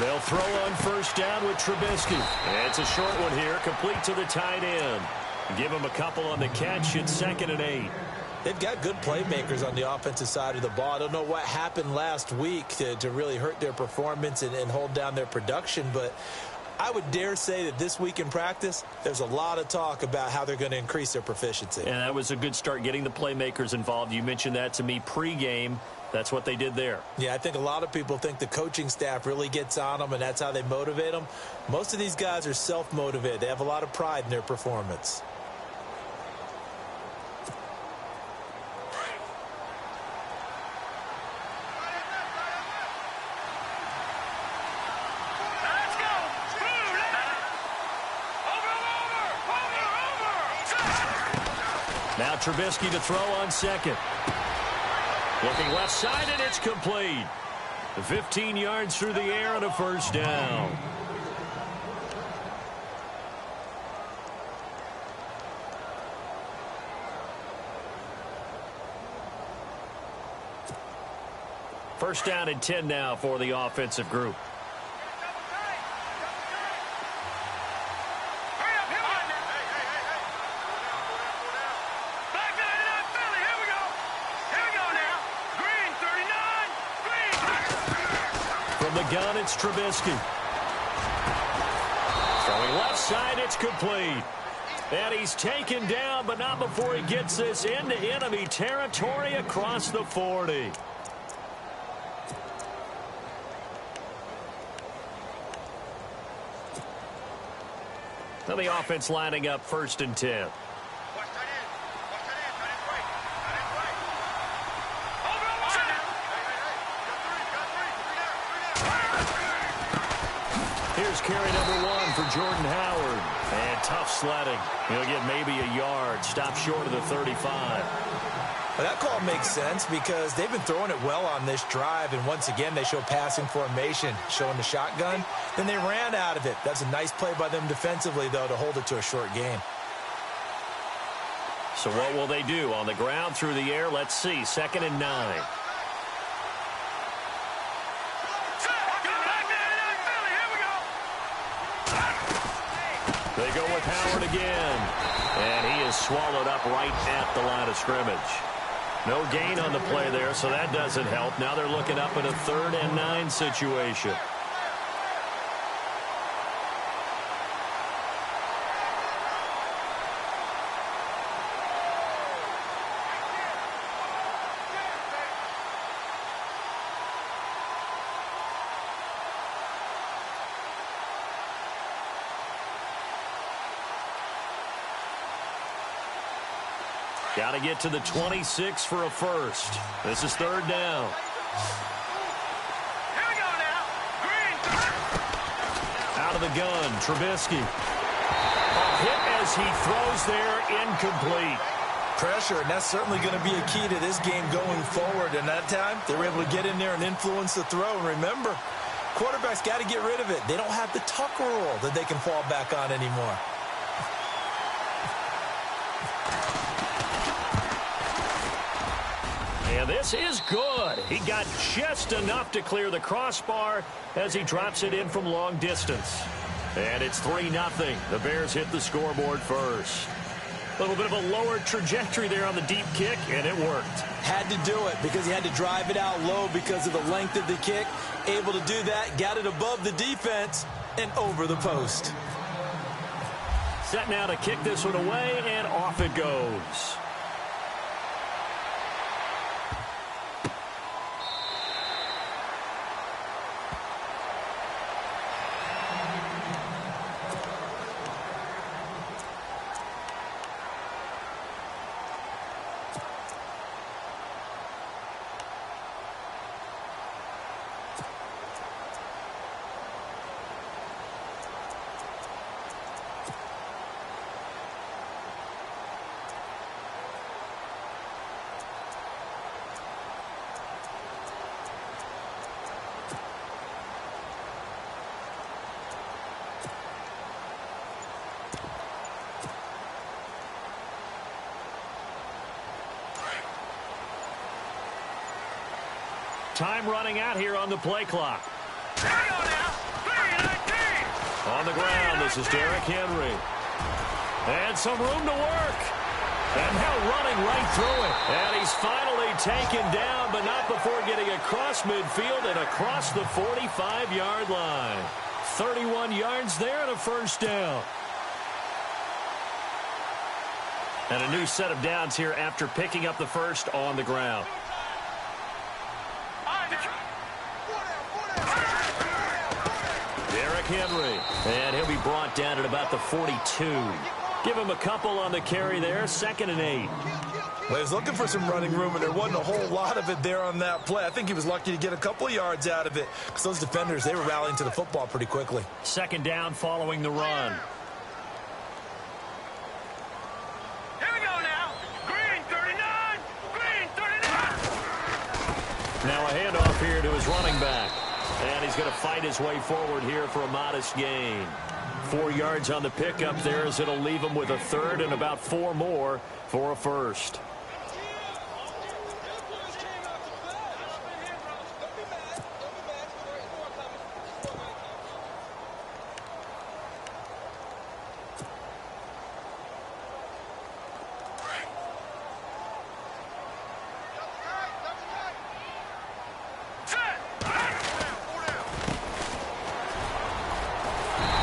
They'll throw on first down with Trubisky. And it's a short one here, complete to the tight end. Give him a couple on the catch. It's 2nd and 8. They've got good playmakers on the offensive side of the ball. I don't know what happened last week to really hurt their performance and hold down their production, but I would dare say that this week in practice, there's a lot of talk about how they're going to increase their proficiency. And that was a good start, getting the playmakers involved. You mentioned that to me pregame. That's what they did there. Yeah, I think a lot of people think the coaching staff really gets on them, and that's how they motivate them. Most of these guys are self-motivated. They have a lot of pride in their performance. Now Trubisky to throw on second. Looking left side, and it's complete. 15 yards through the air and a first down. First down and 10 now for the offensive group. Gun, it's Trubisky. Throwing left side, it's complete. And he's taken down, but not before he gets this into enemy territory across the 40. Now the offense lining up 1st and 10. Here's carry number 1 for Jordan Howard. And tough sledding. He'll get maybe a yard. Stop short of the 35. Well, that call makes sense because they've been throwing it well on this drive. And once again, they show passing formation, showing the shotgun. Then they ran out of it. That's a nice play by them defensively, though, to hold it to a short gain. So what will they do? On the ground, through the air? Let's see. 2nd and 9. They go with Howard again. And he is swallowed up right at the line of scrimmage. No gain on the play there, so that doesn't help. Now they're looking up at a 3rd and 9 situation. Got to get to the 26 for a first. This is 3rd down. Here we go now. Green. Out of the gun, Trubisky. A hit as he throws there, incomplete. Pressure, and that's certainly going to be a key to this game going forward. And that time, they were able to get in there and influence the throw. And remember, quarterbacks got to get rid of it. They don't have the tuck rule that they can fall back on anymore. And this is good. He got just enough to clear the crossbar as he drops it in from long distance. And it's 3-0. The Bears hit the scoreboard first. A little bit of a lower trajectory there on the deep kick, and it worked. Had to do it because he had to drive it out low because of the length of the kick. Able to do that, got it above the defense and over the post. Set now to kick this one away, and off it goes. Time running out here on the play clock. Here we go now. On the ground, this is Derrick Henry. And some room to work. And now running right through it. And he's finally taken down, but not before getting across midfield and across the 45-yard line. 31 yards there and a first down. And a new set of downs here after picking up the first on the ground. Derrick Henry. And he'll be brought down at about the 42. Give him a couple on the carry there. 2nd and 8. Well, he was looking for some running room, and there wasn't a whole lot of it there on that play. I think he was lucky to get a couple of yards out of it because those defenders, they were rallying to the football pretty quickly. 2nd down following the run. Here we go now. Green 39. Green 39. Now a handoff here to his running back. And he's going to fight his way forward here for a modest gain. 4 yards on the pickup there as it'll leave him with a third and about 4 more for a first.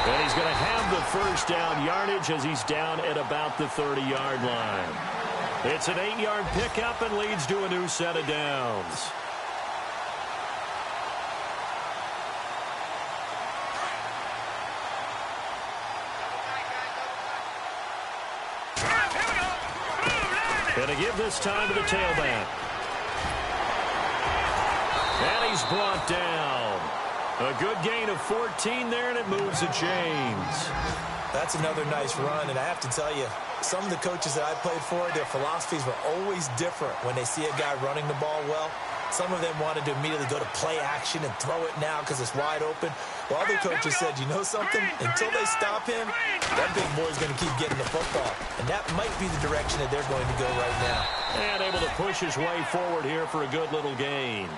And he's going to have the first down yardage as he's down at about the 30-yard line. It's an 8-yard pickup and leads to a new set of downs. Going to give this time to the tailback. And he's brought down. A good gain of 14 there, and it moves the chains. That's another nice run, and I have to tell you, some of the coaches that I played for, their philosophies were always different when they see a guy running the ball well. Some of them wanted to immediately go to play action and throw it now because it's wide open. While other coaches said, you know something? Until they stop him, that big boy's going to keep getting the football. And that might be the direction that they're going to go right now. And able to push his way forward here for a good little gain.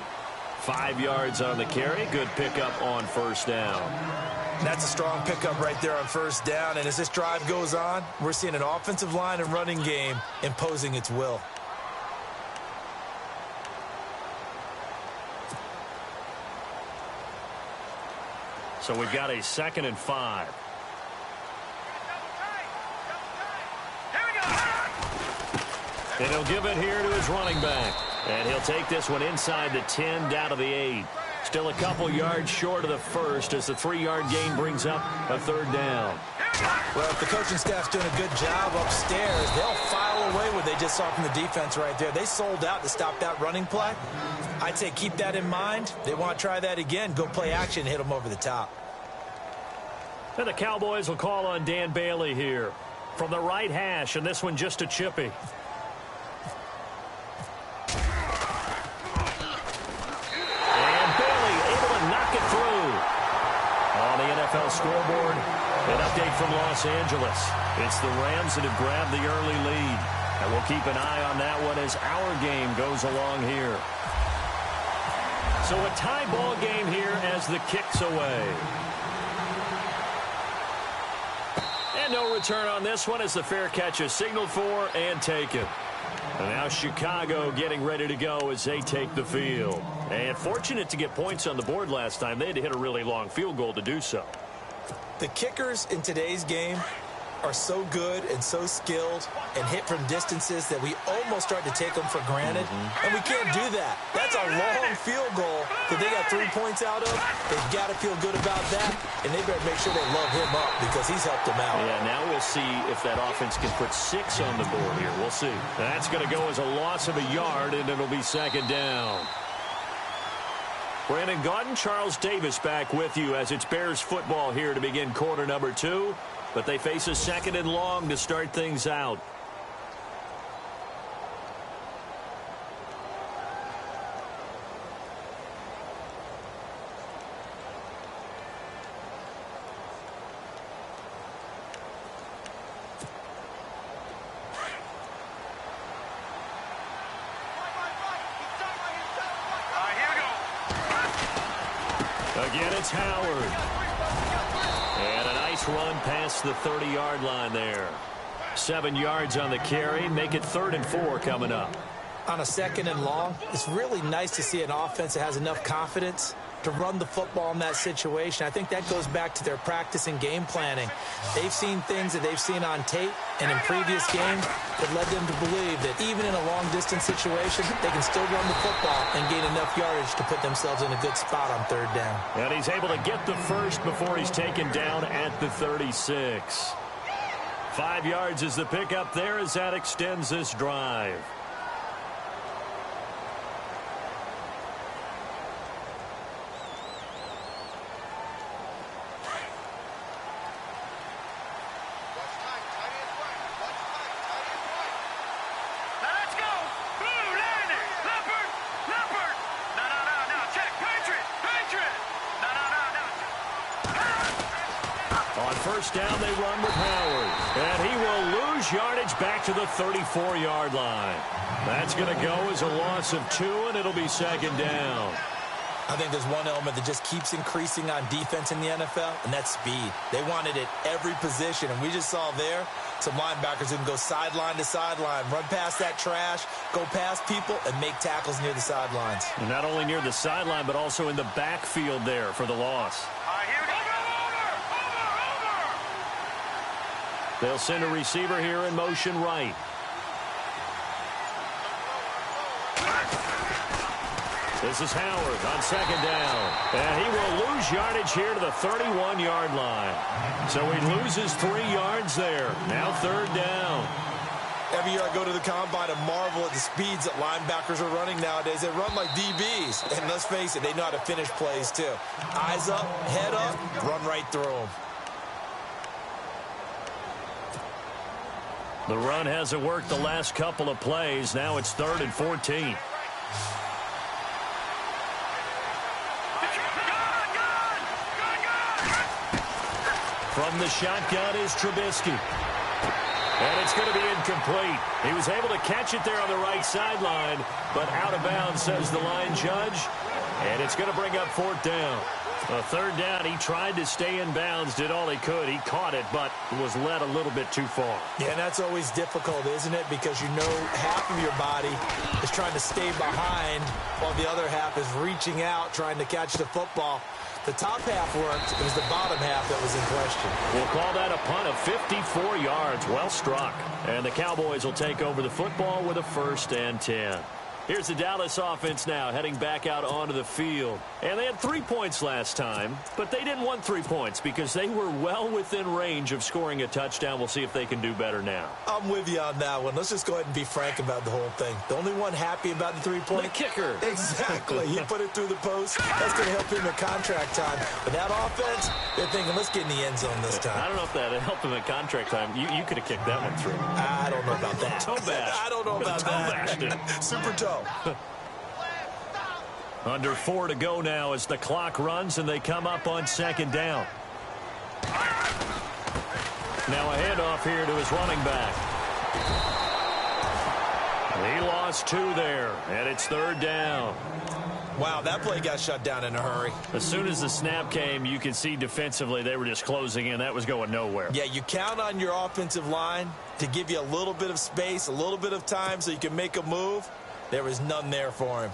5 yards on the carry. Good pickup on first down. That's a strong pickup right there on first down. And as this drive goes on, we're seeing an offensive line and running game imposing its will. So we've got a 2nd and 5. And he'll give it here to his running back. And he'll take this one inside the 10 down to the 8. Still a couple yards short of the first as the 3-yard gain brings up a third down. Well, if the coaching staff's doing a good job upstairs, they'll file away what they just saw from the defense right there. They sold out to stop that running play. I'd say keep that in mind. They want to try that again. Go play action, hit them over the top. And the Cowboys will call on Dan Bailey here from the right hash, and this one just a chippy. NFL scoreboard, an update from Los Angeles. It's the Rams that have grabbed the early lead. And we'll keep an eye on that one as our game goes along here. So a tie ball game here as the kick's away. And no return on this one as the fair catch is signaled for and taken. And now Chicago getting ready to go as they take the field. And fortunate to get points on the board last time. They had to hit a really long field goal to do so. The kickers in today's game are so good and so skilled and hit from distances that we almost start to take them for granted. And we can't do that. That's a long field goal that they got 3 points out of. They've got to feel good about that, and they better make sure they love him up because he's helped them out. Yeah, now we'll see if that offense can put 6 on the board here. We'll see. That's going to go as a loss of a yard, and it'll be 2nd down. Brandon Gaudin, Charles Davis back with you as it's Bears football here to begin quarter number 2. But they face a 2nd and long to start things out. Again, it's Howard. And a nice run past the 30-yard line there. 7 yards on the carry. Make it 3rd and 4 coming up. On a 2nd and long, it's really nice to see an offense that has enough confidence to run the football in that situation. I think that goes back to their practice and game planning. They've seen things that they've seen on tape and in previous games that led them to believe that even in a long-distance situation, they can still run the football and gain enough yardage to put themselves in a good spot on 3rd down. And he's able to get the first before he's taken down at the 36. 5 yards is the pickup there as that extends this drive. First down, they run with Howard. And he will lose yardage back to the 34-yard line. That's going to go as a loss of 2, and it'll be 2nd down. I think there's one element that just keeps increasing on defense in the NFL, and that's speed. They want it at every position, and we just saw there some linebackers who can go sideline to sideline, run past that trash, go past people, and make tackles near the sidelines. And not only near the sideline, but also in the backfield there for the loss. They'll send a receiver here in motion right. This is Howard on 2nd down. And he will lose yardage here to the 31-yard line. So he loses 3 yards there. Now 3rd down. Every year I go to the combine and marvel at the speeds that linebackers are running nowadays. They run like DBs. And let's face it, they know how to finish plays too. Eyes up, head up, run right through them. The run hasn't worked the last couple of plays. Now it's 3rd and 14. From the shotgun is Trubisky. And it's going to be incomplete. He was able to catch it there on the right sideline, but out of bounds, says the line judge. And it's going to bring up 4th down. 3rd down, he tried to stay in bounds, did all he could. He caught it, but was led a little bit too far. Yeah, and that's always difficult, isn't it? Because you know half of your body is trying to stay behind while the other half is reaching out, trying to catch the football. The top half worked. It was the bottom half that was in question. We'll call that a punt of 54 yards. Well struck. And the Cowboys will take over the football with a 1st and 10. Here's the Dallas offense now heading back out onto the field. And they had 3 points last time, but they didn't want 3 points because they were well within range of scoring a touchdown. We'll see if they can do better now. I'm with you on that one. Let's just go ahead and be frank about the whole thing. The only one happy about the 3-point? The kicker. Exactly. He put it through the post. That's going to help him at contract time. But that offense, they're thinking, let's get in the end zone this time. I don't know if that helped him at contract time. You could have kicked that one through. I don't know about that. Toe bash. I don't know about that. Super toe. Under 4 to go now as the clock runs and they come up on 2nd down. Now a handoff here to his running back. He lost 2 there, and it's 3rd down. Wow, that play got shut down in a hurry. As soon as the snap came, you could see defensively they were just closing in. That was going nowhere. Yeah, you count on your offensive line to give you a little bit of space, a little bit of time so you can make a move. There was none there for him.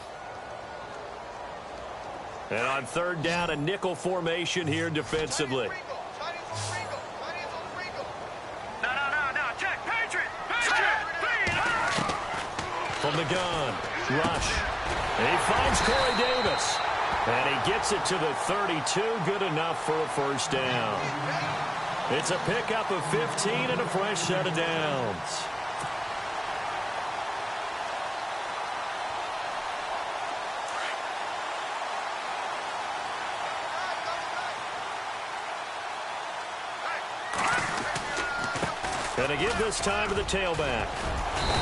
And on 3rd down, a nickel formation here defensively. From the gun, rush. He finds Corey Davis. And he gets it to the 32. Good enough for a 1st down. It's a pickup of 15 and a fresh set of downs. And to give this time to the tailback.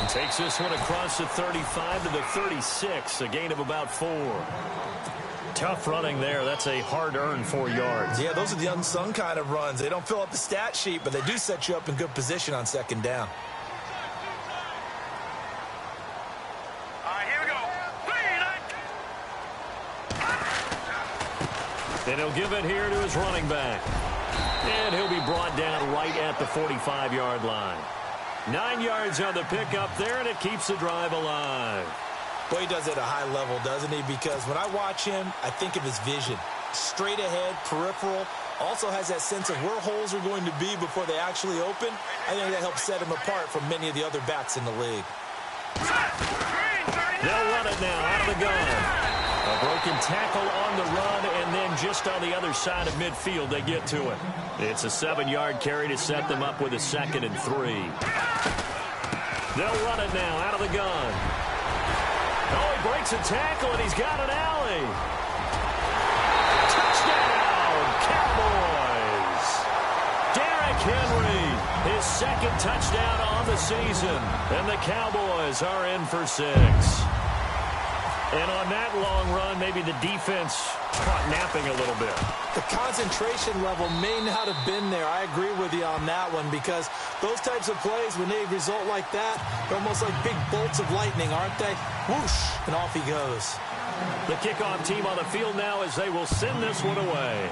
Takes this one across the 35 to the 36, a gain of about 4. Tough running there. That's a hard-earned 4 yards. Yeah, those are the unsung kind of runs. They don't fill up the stat sheet, but they do set you up in good position on 2nd down. All right, here we go. And he'll give it here to his running back. And he'll be brought down right at the 45-yard line. 9 yards on the pickup there, and it keeps the drive alive. Well, he does it at a high level, doesn't he? Because when I watch him, I think of his vision. Straight ahead, peripheral, also has that sense of where holes are going to be before they actually open. I think that helps set him apart from many of the other backs in the league. They'll run it now out of the gun. A broken tackle on the run, and then just on the other side of midfield, they get to it. It's a 7-yard carry to set them up with a 2nd and 3. They'll run it now out of the gun. Oh, he breaks a tackle, and he's got an alley. Touchdown, Cowboys. Derrick Henry, his 2nd touchdown on the season. And the Cowboys are in for 6. And on that long run, maybe the defense caught napping a little bit. The concentration level may not have been there. I agree with you on that one, because those types of plays, when they result like that, they're almost like big bolts of lightning, aren't they? Whoosh, and off he goes. The kickoff team on the field now as they will send this one away.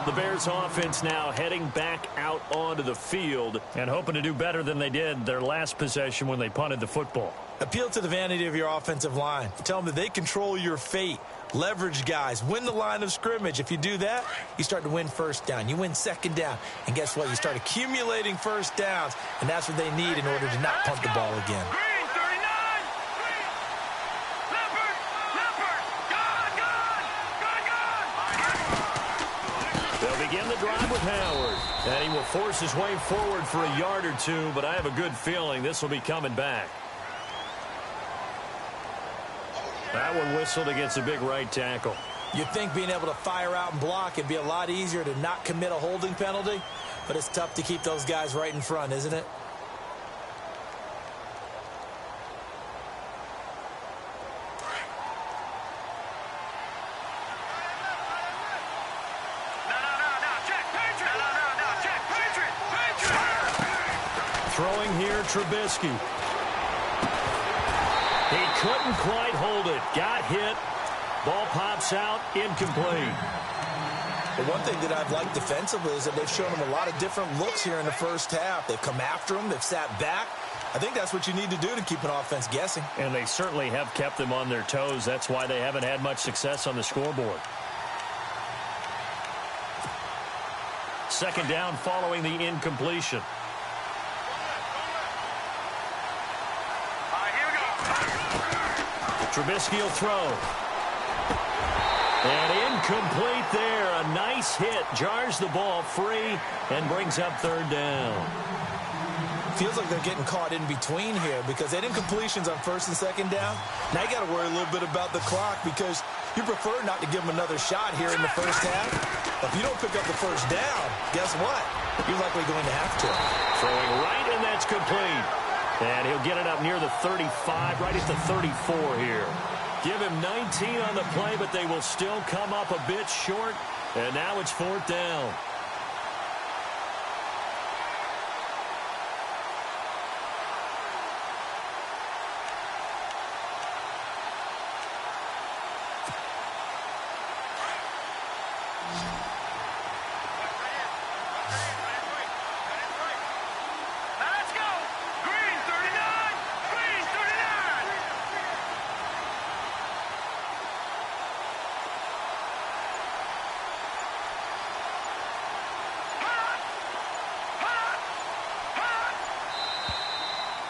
The Bears offense now heading back out onto the field and hoping to do better than they did their last possession when they punted the football. Appeal to the vanity of your offensive line. Tell them that they control your fate. Leverage guys. Win the line of scrimmage. If you do that, you start to win first down. You win second down. And guess what? You start accumulating first downs. And that's what they need in order to not punt the ball again. Green, 39. Green. Leopard. Leopard. Gone. They'll begin the drive with Howard. And he will force his way forward for a yard or two, but I have a good feeling this will be coming back. That one whistled against a big right tackle. You'd think being able to fire out and block it'd be a lot easier to not commit a holding penalty, but it's tough to keep those guys right in front, isn't it? Throwing here, Trubisky. He couldn't quite hold it. Got hit. Ball pops out. Incomplete. The one thing that I've liked defensively is that they've shown him a lot of different looks here in the first half. They've come after him. They've sat back. I think that's what you need to do to keep an offense guessing. And they certainly have kept them on their toes. That's why they haven't had much success on the scoreboard. Second down following the incompletion. Trubisky will throw. And incomplete there. A nice hit. Jars the ball free and brings up third down. Feels like they're getting caught in between here because they had incompletions on first and second down. Now you got to worry a little bit about the clock because you prefer not to give them another shot here in the first half. But if you don't pick up the first down, guess what? You're likely going to have to. Throwing right, and that's complete. And he'll get it up near the 35, right at the 34 here. Give him 19 on the play, but they will still come up a bit short. And now it's fourth down.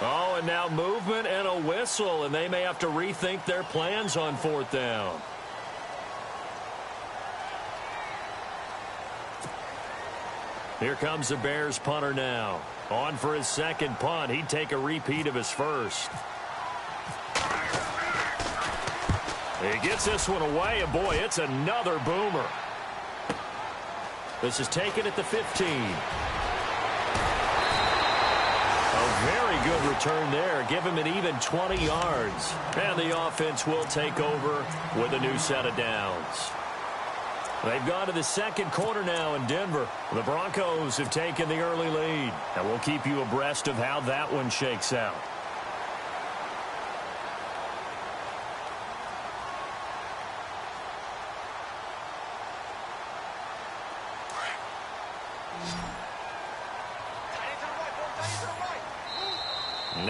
Oh, and now movement and a whistle, and they may have to rethink their plans on fourth down. Here comes the Bears punter now. On for his second punt. He'd take a repeat of his first. He gets this one away, and boy, it's another boomer. This is taken at the 15. A very good return there. Give him an even 20 yards. And the offense will take over with a new set of downs. They've gone to the second quarter now in Denver. The Broncos have taken the early lead. And we'll keep you abreast of how that one shakes out.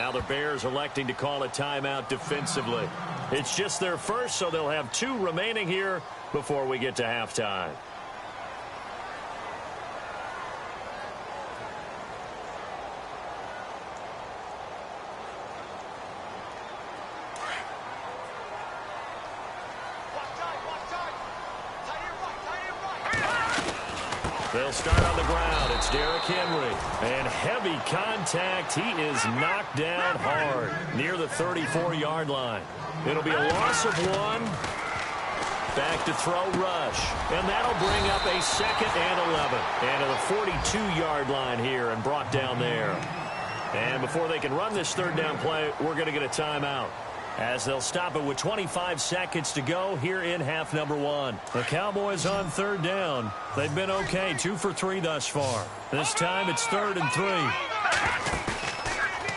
now the Bears electing to call a timeout defensively. It's just their first, so they'll have 2 remaining here before we get to halftime. They'll start on the ground. It's Derrick Henry. And heavy contact. He is knocked down hard near the 34-yard line. It'll be a loss of 1. Back to throw, rush. And that'll bring up a 2nd and 11. And to the 42-yard line here and brought down there. And before they can run this 3rd down play, we're going to get a timeout, as they'll stop it with 25 seconds to go here in half number 1. The Cowboys on 3rd down. They've been okay, 2 for 3 thus far. This time it's 3rd and 3.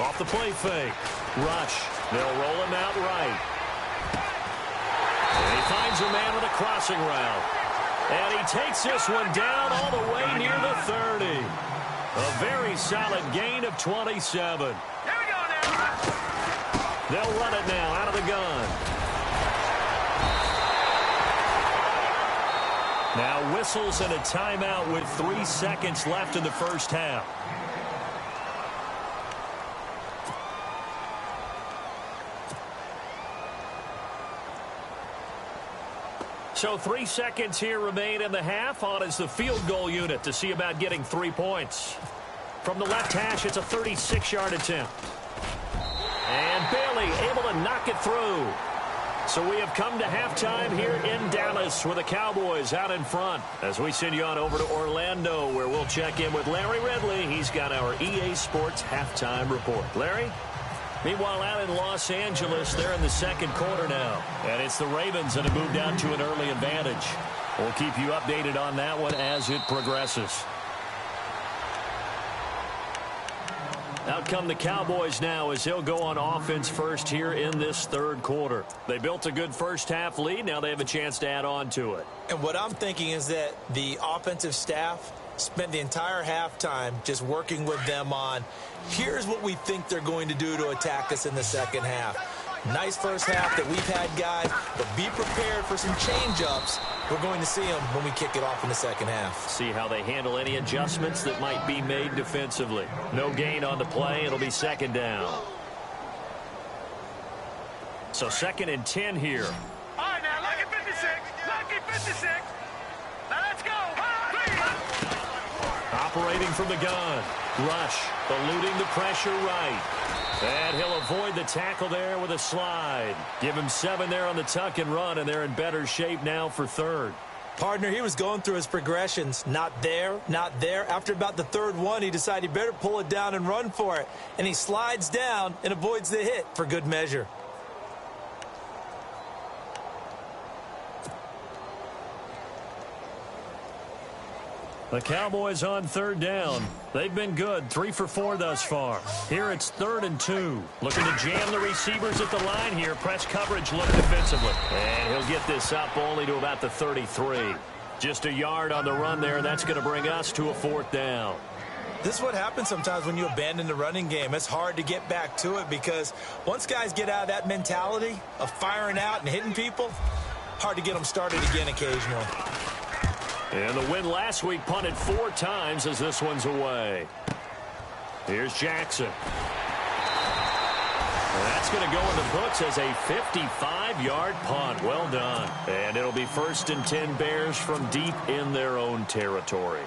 Off the play fake. Rush. They'll roll him out right. And he finds a man with a crossing route. And he takes this one down all the way near the 30. A very solid gain of 27. They'll run it now out of the gun. Now whistles and a timeout with 3 seconds left in the first half. So 3 seconds here remain in the half. On is the field goal unit to see about getting 3 points. From the left hash, it's a 36-yard attempt. And Bailey able to knock it through. So we have come to halftime here in Dallas with the Cowboys out in front. As we send you on over to Orlando, where we'll check in with Larry Ridley. He's got our EA Sports halftime report. Larry? Meanwhile, out in Los Angeles, they're in the 2nd quarter now. And it's the Ravens that have moved out to an early advantage. We'll keep you updated on that one as it progresses. Out come the Cowboys now as they'll go on offense first here in this 3rd quarter. They built a good first half lead. Now they have a chance to add on to it. And what I'm thinking is that the offensive staff spent the entire halftime just working with them on, here's what we think they're going to do to attack us in the 2nd half. Nice first half that we've had, guys, but be prepared for some change-ups. We're going to see them when we kick it off in the 2nd half. See how they handle any adjustments that might be made defensively. No gain on the play. It'll be 2nd down. So 2nd and 10 here. All right, now, lucky 56. Lucky 56. Now, let's go. Operating from the gun. Rush, eluding the pressure right. And he'll avoid the tackle there with a slide. Give him 7 there on the tuck and run, and they're in better shape now for 3rd. Partner, he was going through his progressions. Not there, not there. After about the 3rd one, he decided he better pull it down and run for it. And he slides down and avoids the hit for good measure. The Cowboys on 3rd down. They've been good, 3 for 4 thus far. Here it's 3rd and 2. Looking to jam the receivers at the line here. Press coverage look defensively. And he'll get this up only to about the 33. Just a yard on the run there. That's going to bring us to a 4th down. This is what happens sometimes when you abandon the running game. It's hard to get back to it because once guys get out of that mentality of firing out and hitting people, hard to get them started again occasionally. And the win last week punted 4 times as this one's away. Here's Jackson. And that's going to go in the books as a 55-yard punt. Well done. And it'll be 1st and 10 Bears from deep in their own territory.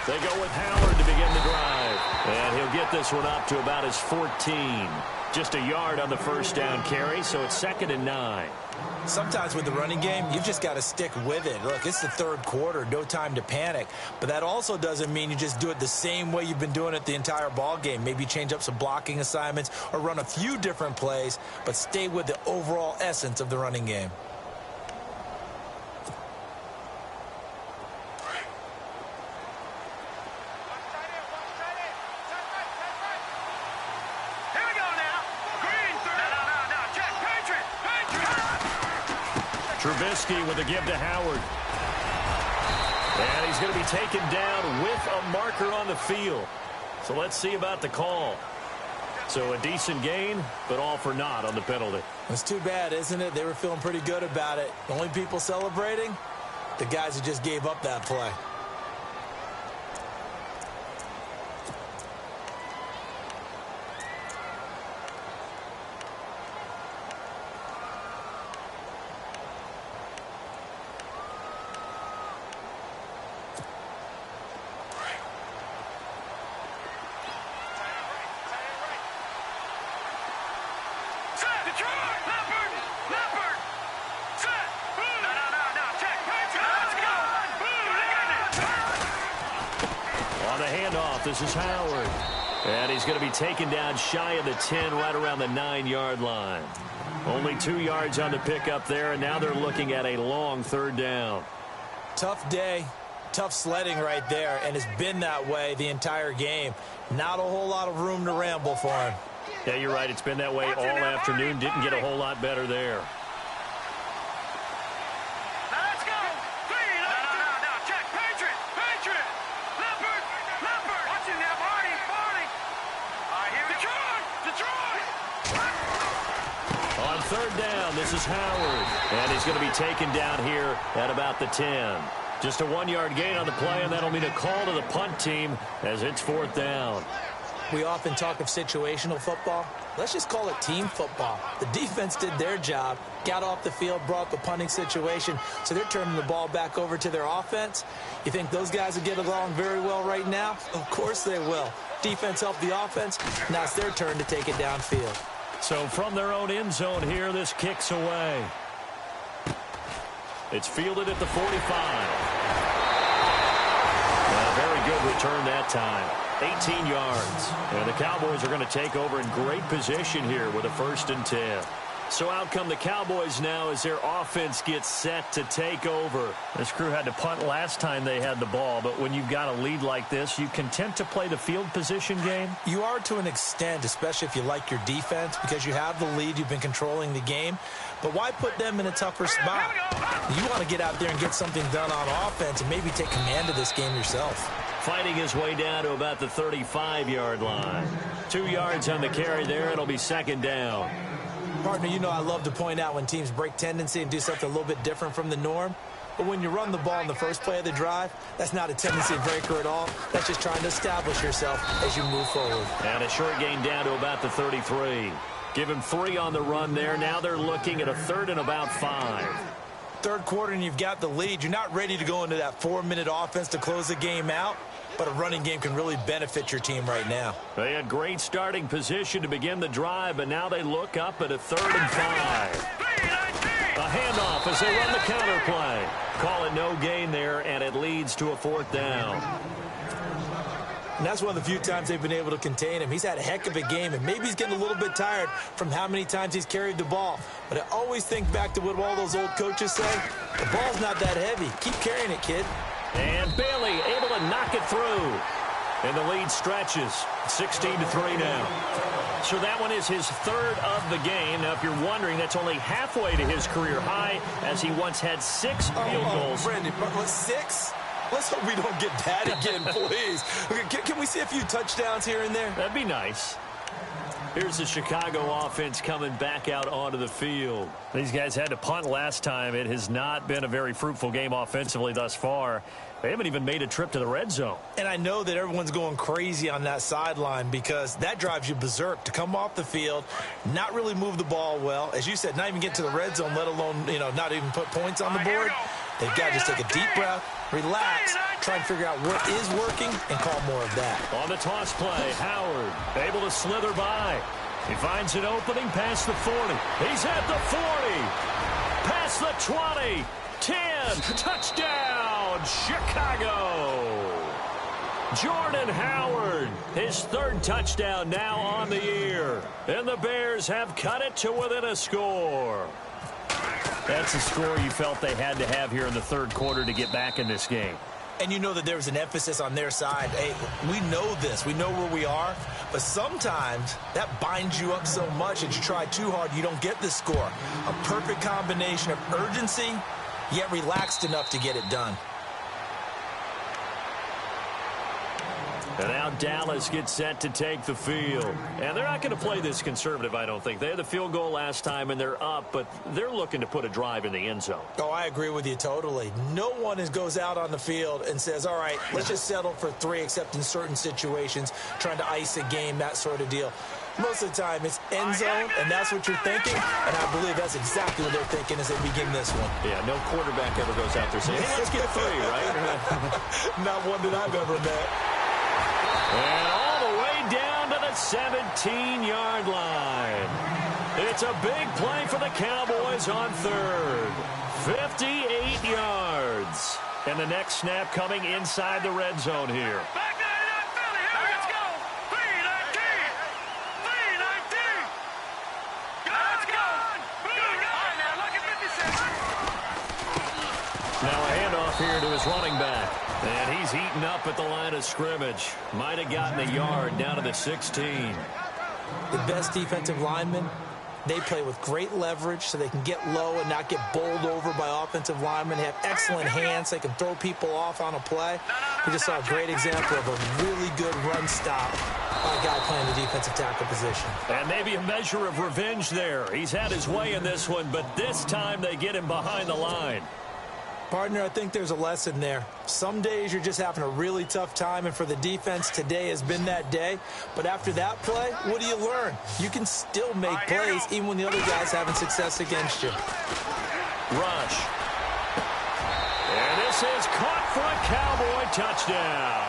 They go with Howard to begin the drive. And he'll get this one up to about his 14. Just a yard on the 1st down carry, so it's 2nd and 9. Sometimes with the running game, you've just got to stick with it. Look, it's the 3rd quarter, no time to panic. But that also doesn't mean you just do it the same way you've been doing it the entire ball game. Maybe change up some blocking assignments or run a few different plays, but stay with the overall essence of the running game. Trubisky with a give to Howard. And he's going to be taken down with a marker on the field. So let's see about the call. So a decent gain, but all for naught on the penalty. It's too bad, isn't it? They were feeling pretty good about it. The only people celebrating, the guys who just gave up that play. This is Howard. And he's going to be taken down shy of the 10, right around the 9-yard line. Only 2 yards on the pickup there, and now they're looking at a long third down. Tough day, tough sledding right there, and it's been that way the entire game. Not a whole lot of room to ramble for him. Yeah, you're right. It's been that way all afternoon. Didn't get a whole lot better there. Third down, this is Howard. And he's going to be taken down here at about the 10. Just a 1-yard gain on the play, and that'll mean a call to the punt team as it's 4th down. We often talk of situational football. Let's just call it team football. The defense did their job, got off the field, brought the punting situation, so they're turning the ball back over to their offense. You think those guys will get along very well right now? Of course they will. Defense helped the offense. Now it's their turn to take it downfield. So from their own end zone here, this kicks away. It's fielded at the 45. A very good return that time. 18 yards. And the Cowboys are going to take over in great position here with a 1st and 10. So out come the Cowboys now as their offense gets set to take over. This crew had to punt last time they had the ball, but when you've got a lead like this, you content to play the field position game? You are to an extent, especially if you like your defense, because you have the lead, you've been controlling the game. But why put them in a tougher spot? You want to get out there and get something done on offense and maybe take command of this game yourself. Fighting his way down to about the 35-yard line. 2 yards on the carry there. It'll be 2nd down. Partner, you know I love to point out when teams break tendency and do something a little bit different from the norm. But when you run the ball in the first play of the drive, that's not a tendency breaker at all. That's just trying to establish yourself as you move forward. And a short gain down to about the 33. Give him 3 on the run there. Now they're looking at a 3rd and about 5. Third quarter and you've got the lead. You're not ready to go into that 4-minute offense to close the game out. But a running game can really benefit your team right now. They had great starting position to begin the drive, but now they look up at a 3rd and 5. A handoff as they run the counter play. Call it no gain there, and it leads to a 4th down. And that's one of the few times they've been able to contain him. He's had a heck of a game, and maybe he's getting a little bit tired from how many times he's carried the ball. But I always think back to what all those old coaches say. The ball's not that heavy. Keep carrying it, kid. And Bailey able to knock it through. And the lead stretches. 16-3 now. So that one is his 3rd of the game. Now, if you're wondering, that's only halfway to his career high, as he once had 6 field goals. Brandon, but 6? Let's hope we don't get that again, please. Can we see a few touchdowns here and there? That'd be nice. Here's the Chicago offense coming back out onto the field. These guys had to punt last time. It has not been a very fruitful game offensively thus far. They haven't even made a trip to the red zone. And I know that everyone's going crazy on that sideline because that drives you berserk to come off the field, not really move the ball well. As you said, not even get to the red zone, let alone, not even put points on the board. They've got to just take a deep breath, relax, try and figure out what is working, and call more of that. On the toss play, Howard able to slither by. He finds an opening past the 40. He's at the 40. Past the 20. 10. Touchdown, Chicago. Jordan Howard, his 3rd touchdown now on the year. And the Bears have cut it to within a score. That's a score you felt they had to have here in the 3rd quarter to get back in this game. And you know that there's an emphasis on their side. Hey, we know this. We know where we are. But sometimes that binds you up so much that you try too hard, you don't get the score. A perfect combination of urgency, yet relaxed enough to get it done. And now Dallas gets set to take the field. And they're not going to play this conservative, I don't think. They had the field goal last time, and they're up, but they're looking to put a drive in the end zone. Oh, I agree with you totally. No one goes out on the field and says, all right, let's just settle for 3, except in certain situations, trying to ice a game, that sort of deal. Most of the time, it's end zone, and that's what you're thinking, and I believe that's exactly what they're thinking as they begin this one. Yeah, no quarterback ever goes out there saying, hey, let's get 3, right? Not one that I've ever met. And all the way down to the 17-yard line. It's a big play for the Cowboys on third. 58 yards. And the next snap coming inside the red zone here. Back to Philly. Here, let's go. 3-19. 3-19. Let's go. All right, now, look at 56. Now a handoff here to his running back. And he's heating up at the line of scrimmage. Might have gotten a yard down to the 16. The best defensive linemen, they play with great leverage so they can get low and not get bowled over by offensive linemen. They have excellent hands. They can throw people off on a play. We just saw a great example of a really good run stop by a guy playing the defensive tackle position. And maybe a measure of revenge there. He's had his way in this one, but this time they get him behind the line. Partner, I think there's a lesson there. Some days you're just having a really tough time, and for the defense, today has been that day. But after that play, what do you learn? You can still make plays even when the other guy's having success against you. Rush. And this is caught for a Cowboy touchdown.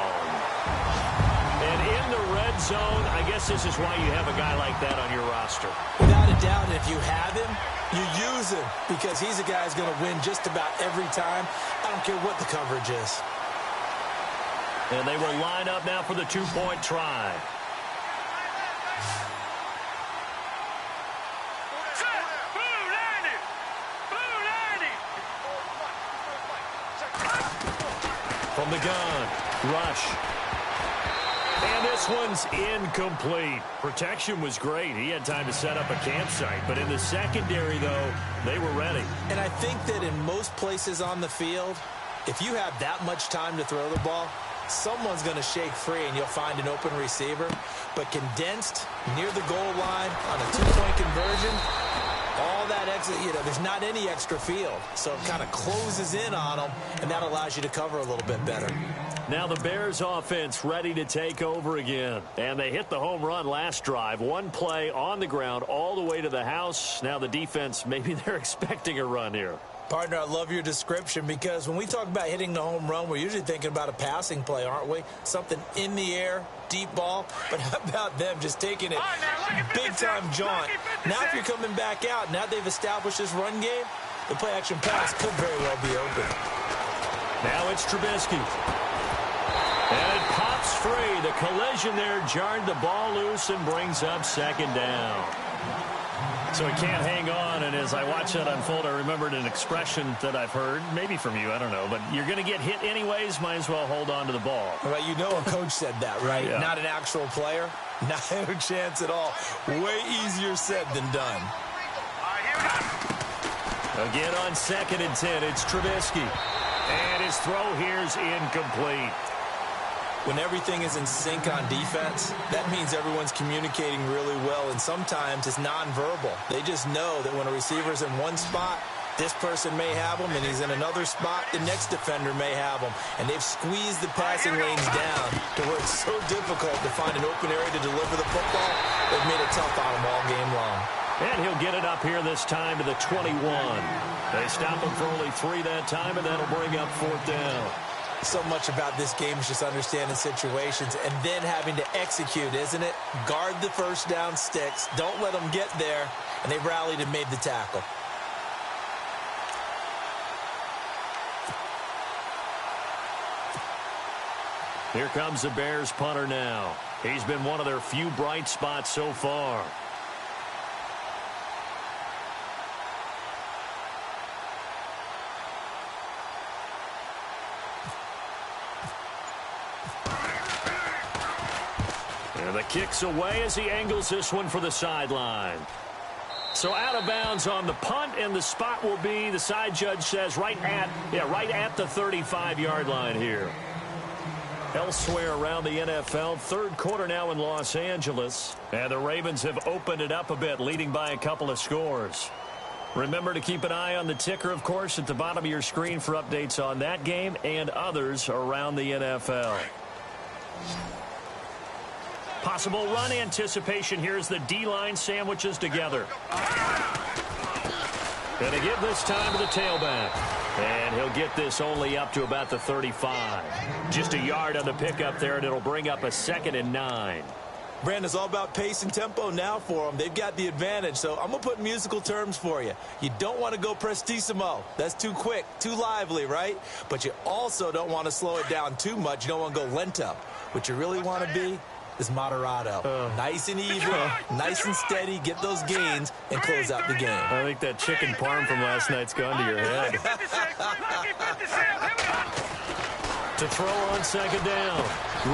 And in the red zone, I guess this is why you have a guy like that on your roster. Without a doubt, and if you have him, you use him because he's a guy who's going to win just about every time. I don't care what the coverage is. And they will line up now for the two-point try. From the gun, Rush. And this one's incomplete. Protection was great. He had time to set up a campsite. But in the secondary, though, they were ready. And I think that in most places on the field, if you have that much time to throw the ball, someone's going to shake free and you'll find an open receiver. But condensed near the goal line on a two-point conversion, all that extra, there's not any extra field. So it kind of closes in on them, and that allows you to cover a little bit better. Now the Bears offense ready to take over again. And they hit the home run last drive. One play on the ground all the way to the house. Now the defense, maybe they're expecting a run here. Partner, I love your description because when we talk about hitting the home run, we're usually thinking about a passing play, aren't we? Something in the air, deep ball. But how about them just taking it big-time jaunt? Now if you're coming back out, now they've established this run game, the play-action pass could very well be open. Now it's Trubisky. And it pops free. The collision there jarred the ball loose and brings up second down. So he can't hang on, and as I watch that unfold, I remembered an expression that I've heard, maybe from you, I don't know, but you're going to get hit anyways, might as well hold on to the ball. Well, a coach said that, right? Yeah. Not an actual player. Not a chance at all. Way easier said than done. Again on 2nd and 10, it's Trubisky. And his throw here's incomplete. When everything is in sync on defense, that means everyone's communicating really well, and sometimes it's nonverbal. They just know that when a receiver's in one spot, this person may have him, and he's in another spot, the next defender may have him. And they've squeezed the passing lanes down to where it's so difficult to find an open area to deliver the football. They've made it tough on him all game long. And he'll get it up here this time to the 21. They stop him for only 3 that time, and that'll bring up 4th down. So much about this game is just understanding situations and then having to execute, isn't it? Guard the first down sticks. Don't let them get there. And they rallied and made the tackle. Here comes the Bears punter now. He's been one of their few bright spots so far. And the kick's away as he angles this one for the sideline. So out of bounds on the punt, and the spot will be, the side judge says, right at the 35-yard line here. Elsewhere around the NFL, third quarter now in Los Angeles. And the Ravens have opened it up a bit, leading by a couple of scores. Remember to keep an eye on the ticker, of course, at the bottom of your screen for updates on that game and others around the NFL. Possible run anticipation here as the D-line sandwiches together. Going to give this time to the tailback. And he'll get this only up to about the 35. Just a yard on the pickup there, and it'll bring up a 2nd and 9. Brandon, it's all about pace and tempo now for them. They've got the advantage, so I'm going to put musical terms for you. You don't want to go prestissimo. That's too quick, too lively, right? But you also don't want to slow it down too much. You don't want to go lento. What you really want to be is moderato. Nice and even, nice and steady, get those gains, and close out the game. I think that chicken parm from last night's gone to your head. To throw on 2nd down.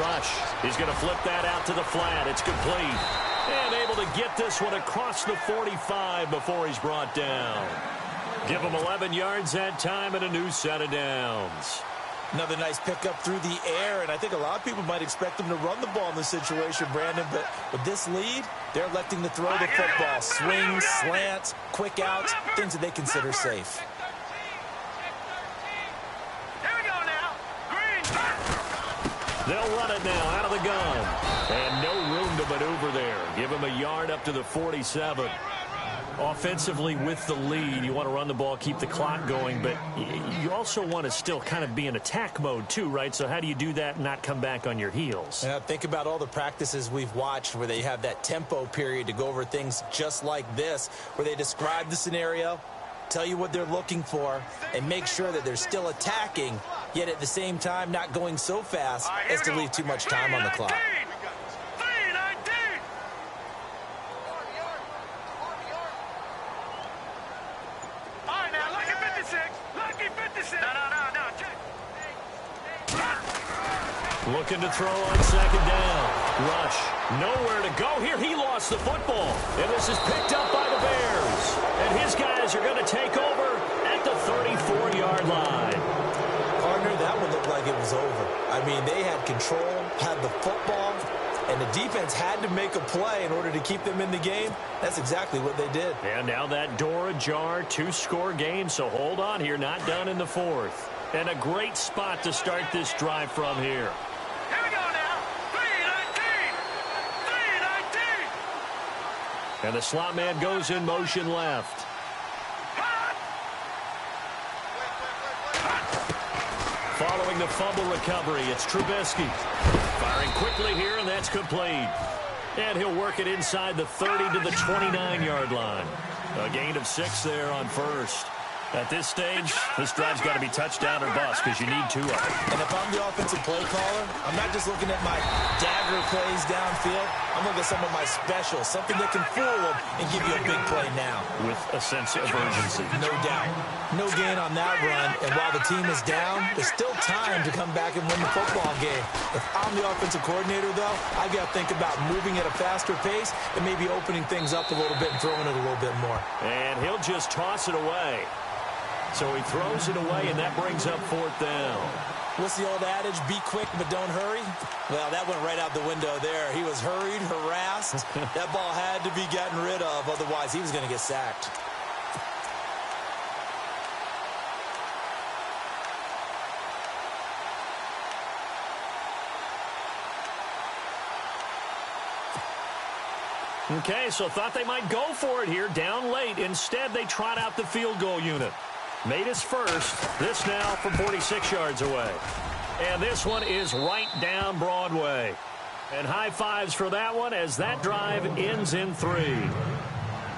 Rush. He's going to flip that out to the flat. It's complete. And able to get this one across the 45 before he's brought down. Give him 11 yards that time and a new set of downs. Another nice pickup through the air, and I think a lot of people might expect them to run the ball in this situation, Brandon, but with this lead, they're electing to throw the football. Swings, slants, quick outs, things that they consider safe. Here we go now. Green. They'll run it now out of the gun. And no room to maneuver there. Give him a yard up to the 47. Offensively with the lead, you want to run the ball, keep the clock going, but you also want to still kind of be in attack mode too, right? So how do you do that and not come back on your heels? Yeah, think about all the practices we've watched where they have that tempo period to go over things just like this, where they describe the scenario, tell you what they're looking for, and make sure that they're still attacking, yet at the same time not going so fast as to leave too much time on the clock. Looking to throw on 2nd down. Rush. Nowhere to go here. He lost the football. And this is picked up by the Bears. And his guys are going to take over at the 34-yard line. Partner, that one looked like it was over. I mean, they had control, had the football, and the defense had to make a play in order to keep them in the game. That's exactly what they did. And now that door ajar, 2-score game. So hold on here. Not done in the 4th. And a great spot to start this drive from here. Here we go now. 3-19. 3-19. And the slot man goes in motion left. Following the fumble recovery, it's Trubisky. Firing quickly here, and that's complete. And he'll work it inside the 30 to the 29-yard line. A gain of 6 there on first. At this stage, this drive's got to be touchdown or bust because you need 2 of them. And if I'm the offensive play caller, I'm not just looking at my dagger plays downfield. I'm looking at some of my specials, something that can fool them and give you a big play now. With a sense of urgency. No doubt. No gain on that run, and while the team is down, there's still time to come back and win the football game. If I'm the offensive coordinator, though, I got to think about moving at a faster pace and maybe opening things up a little bit and throwing it a little bit more. And he'll just toss it away. So he throws it away, and that brings up 4th down. What's the old adage? Be quick, but don't hurry? Well, that went right out the window there. He was hurried, harassed. That ball had to be gotten rid of, otherwise he was going to get sacked. Okay, so thought they might go for it here, down late. Instead, they trot out the field goal unit. Made his first. This now from 46 yards away. And this one is right down Broadway. And high fives for that one as that drive ends in 3.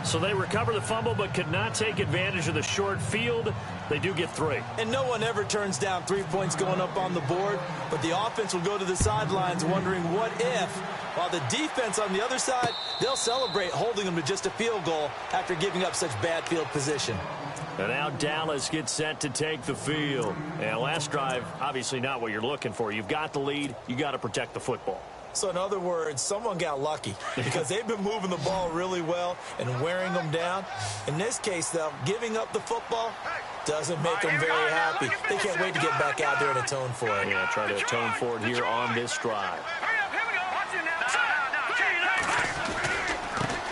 So they recover the fumble but could not take advantage of the short field. They do get 3. And no one ever turns down 3 points going up on the board, but the offense will go to the sidelines wondering what if, while the defense on the other side, they'll celebrate holding them to just a field goal after giving up such bad field position. And now Dallas gets set to take the field. And last drive, obviously not what you're looking for. You've got the lead. You got to protect the football. So in other words, someone got lucky because they've been moving the ball really well and wearing them down. In this case, though, giving up the football doesn't make them very happy. They can't wait to get back out there and atone for it. Yeah, try to atone for it here on this drive.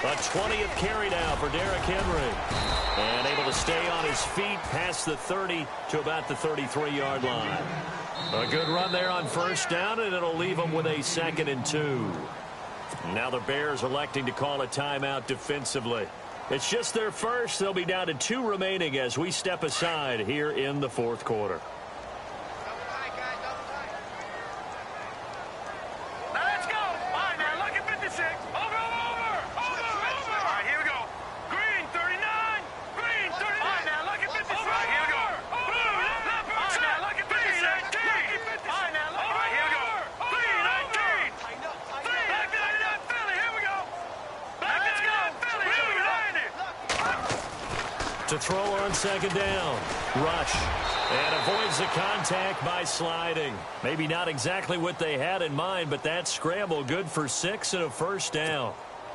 A 20th carry now for Derrick Henry. And able to stay on his feet past the 30 to about the 33-yard line. A good run there on first down, and it'll leave them with a 2nd and 2. Now the Bears electing to call a timeout defensively. It's just their first. They'll be down to 2 remaining as we step aside here in the 4th quarter. Let's go. All right, now look at 56. Over. All right, here we go. Green, 39. Green, 39. All right, now look at 56. All right, here we go. Blue, left. All right, now look at 56. All right, now look. All right, here we go. Green, 19. Back to 99, Philly. Here we go. Back to 99, Philly. Here we go. To throw on 2nd down. Rush. And avoids the contact by sliding. Maybe not exactly what they had in mind, but that scramble good for 6 and a first down.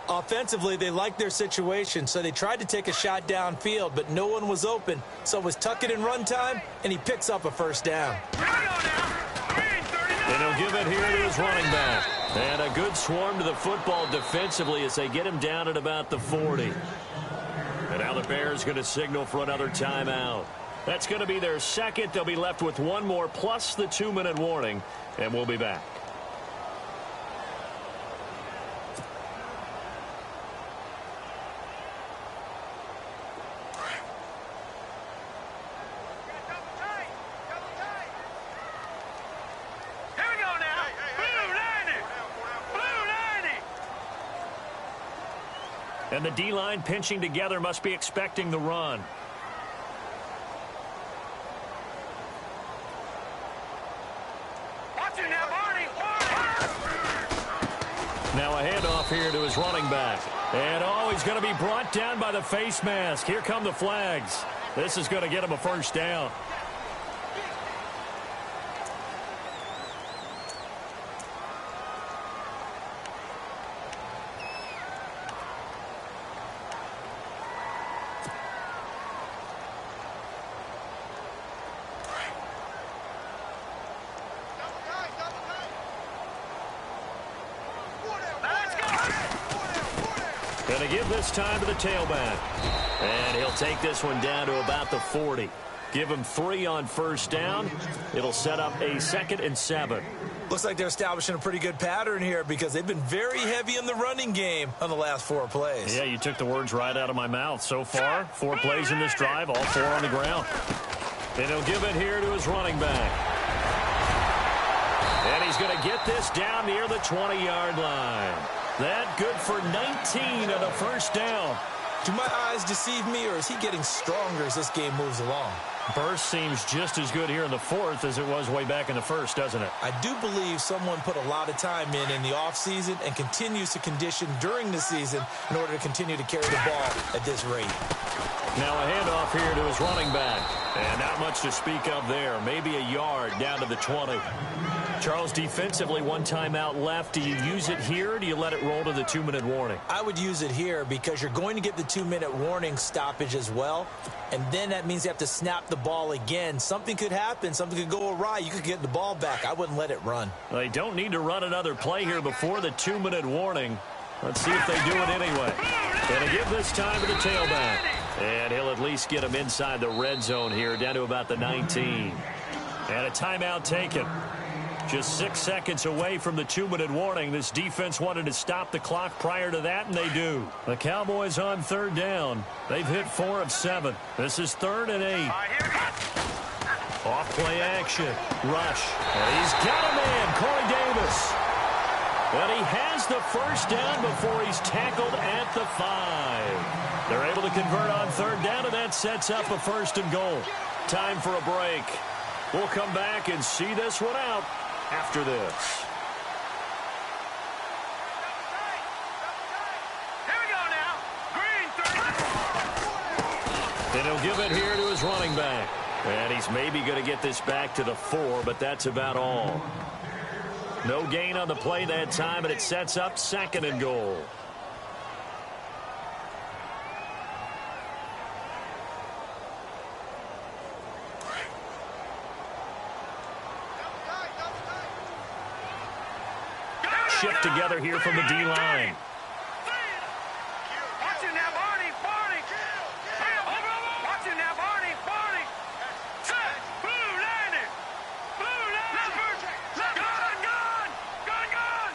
Offensively, they liked their situation, so they tried to take a shot downfield, but no one was open. So it was tuck it in run time, and he picks up a first down. Here we go now. Green, 39. And he'll give it here to his running back. And a good swarm to the football defensively as they get him down at about the 40. And now the Bears going to signal for another timeout. That's going to be their 2nd. They'll be left with 1 more plus the 2-minute warning, and we'll be back. Here we go now. Blue 90. Blue 90. And the D-line pinching together must be expecting the run. Watch it now, Barney. Now a handoff here to his running back. And, he's going to be brought down by the face mask. Here come the flags. This is going to get him a first down. Going to give this time to the tailback. And he'll take this one down to about the 40. Give him 3 on first down. It'll set up a 2nd and 7. Looks like they're establishing a pretty good pattern here because they've been very heavy in the running game on the last 4 plays. Yeah, you took the words right out of my mouth. So far, 4 plays in this drive, all 4 on the ground. And he'll give it here to his running back. And he's going to get this down near the 20-yard line. That good for 19 and a first down. Do my eyes deceive me, or is he getting stronger as this game moves along? Burst seems just as good here in the 4th as it was way back in the 1st, doesn't it? I do believe someone put a lot of time in the offseason and continues to condition during the season in order to continue to carry the ball at this rate. Now a handoff here to his running back. And not much to speak of there. Maybe a yard down to the 20. Charles, defensively, 1 timeout left. Do you use it here, or do you let it roll to the 2-minute warning? I would use it here because you're going to get the 2-minute warning stoppage as well. And then that means you have to snap the ball again. Something could happen. Something could go awry. You could get the ball back. I wouldn't let it run. They don't need to run another play here before the 2-minute warning. Let's see if they do it anyway. Going to give this time to the tailback. And he'll at least get him inside the red zone here, down to about the 19. And a timeout taken. Just 6 seconds away from the 2-minute warning. This defense wanted to stop the clock prior to that, and they do. The Cowboys on 3rd down. They've hit 4 of 7. This is 3rd and 8. Off play action. Rush. And he's got a man, Corey Davis. But he has the first down before he's tackled at the 5. They're able to convert on 3rd down, and that sets up a 1st and goal. Time for a break. We'll come back and see this one out after this. Here we go now. Green 30. And he'll give it here to his running back. And he's maybe going to get this back to the 4, but that's about all. No gain on the play that time, and it sets up 2nd and goal. Shift together here from the D-line. Watch it now, Barney. Watch it now, Barney. Set. Blue landed. Gun.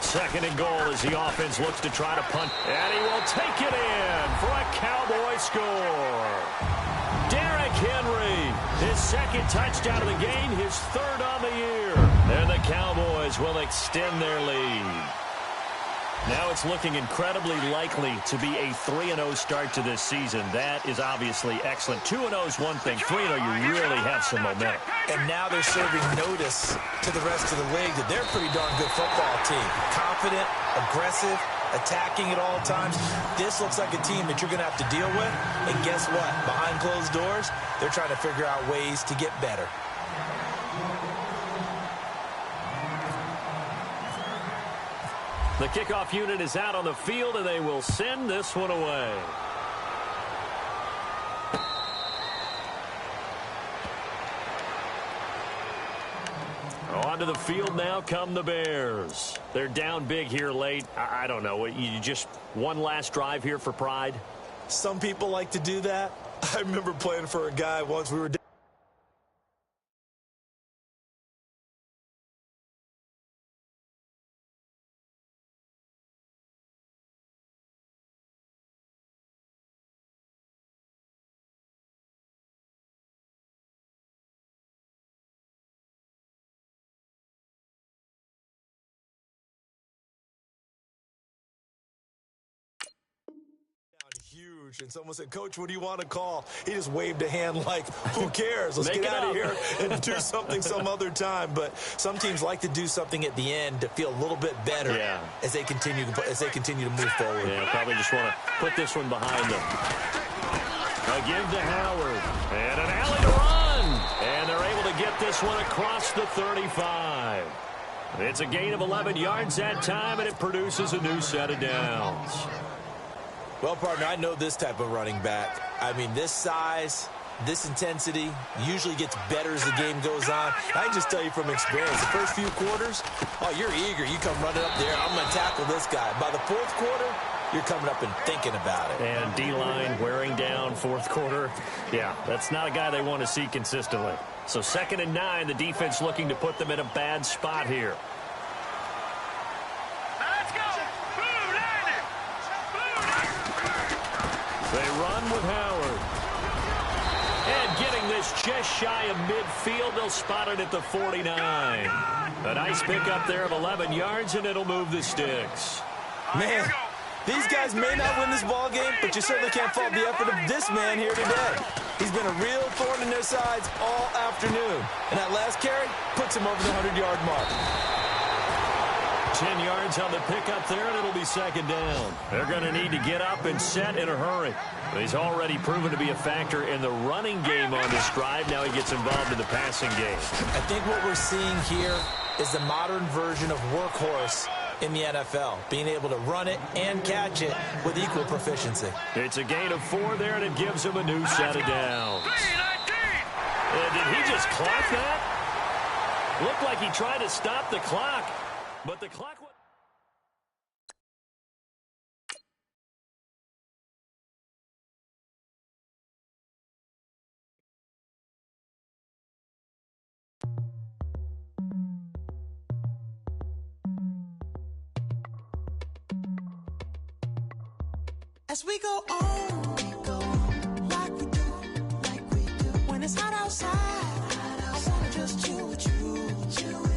2nd and goal as the offense looks to try to punt. And he will take it in for a Cowboy score. Derrick Henry, his 2nd touchdown of the game, his 3rd on the year. And the Cowboys will extend their lead. Now it's looking incredibly likely to be a 3-0 start to this season. That is obviously excellent. 2-0 is one thing. 3-0, you really have some momentum. And now they're serving notice to the rest of the league that they're a pretty darn good football team. Confident, aggressive, attacking at all times. This looks like a team that you're going to have to deal with. And guess what? Behind closed doors, they're trying to figure out ways to get better. The kickoff unit is out on the field, and they will send this one away. Onto the field now come the Bears. They're down big here late. I don't know. You just one last drive here for pride? Some people like to do that. I remember playing for a guy once. We were down huge, and someone said, "Coach, what do you want to call?" He just waved a hand like, who cares? Let's get out of here and do something some other time. But some teams like to do something at the end to feel a little bit better as they continue to move forward. Yeah, probably just want to put this one behind them. A give to Howard, and an alley to run, and they're able to get this one across the 35. It's a gain of 11 yards that time, and it produces a new set of downs. Well, partner, I know this type of running back. I mean, this size, this intensity usually gets better as the game goes on. I can just tell you from experience, the first few quarters, oh, you're eager. You come running up there, I'm going to tackle this guy. By the 4th quarter, you're coming up and thinking about it. And D-line wearing down 4th quarter. Yeah, that's not a guy they want to see consistently. So 2nd and 9, the defense looking to put them in a bad spot here. They run with Howard. And getting this just shy of midfield, they'll spot it at the 49. A nice pickup there of 11 yards, and it'll move the sticks. Man, these guys may not win this ball game, but you certainly can't fault the effort of this man here today. He's been a real thorn in their sides all afternoon. And that last carry puts him over the 100-yard mark. 10 yards on the pickup there, and it'll be 2nd down. They're going to need to get up and set in a hurry. He's already proven to be a factor in the running game on this drive. Now he gets involved in the passing game. I think what we're seeing here is the modern version of workhorse in the NFL, being able to run it and catch it with equal proficiency. It's a gain of 4 there, and it gives him a new set of downs. Did he just clock that? Looked like he tried to stop the clock. But the clock was... As we go on, like we do. When it's hot outside, I wanna just chill with you.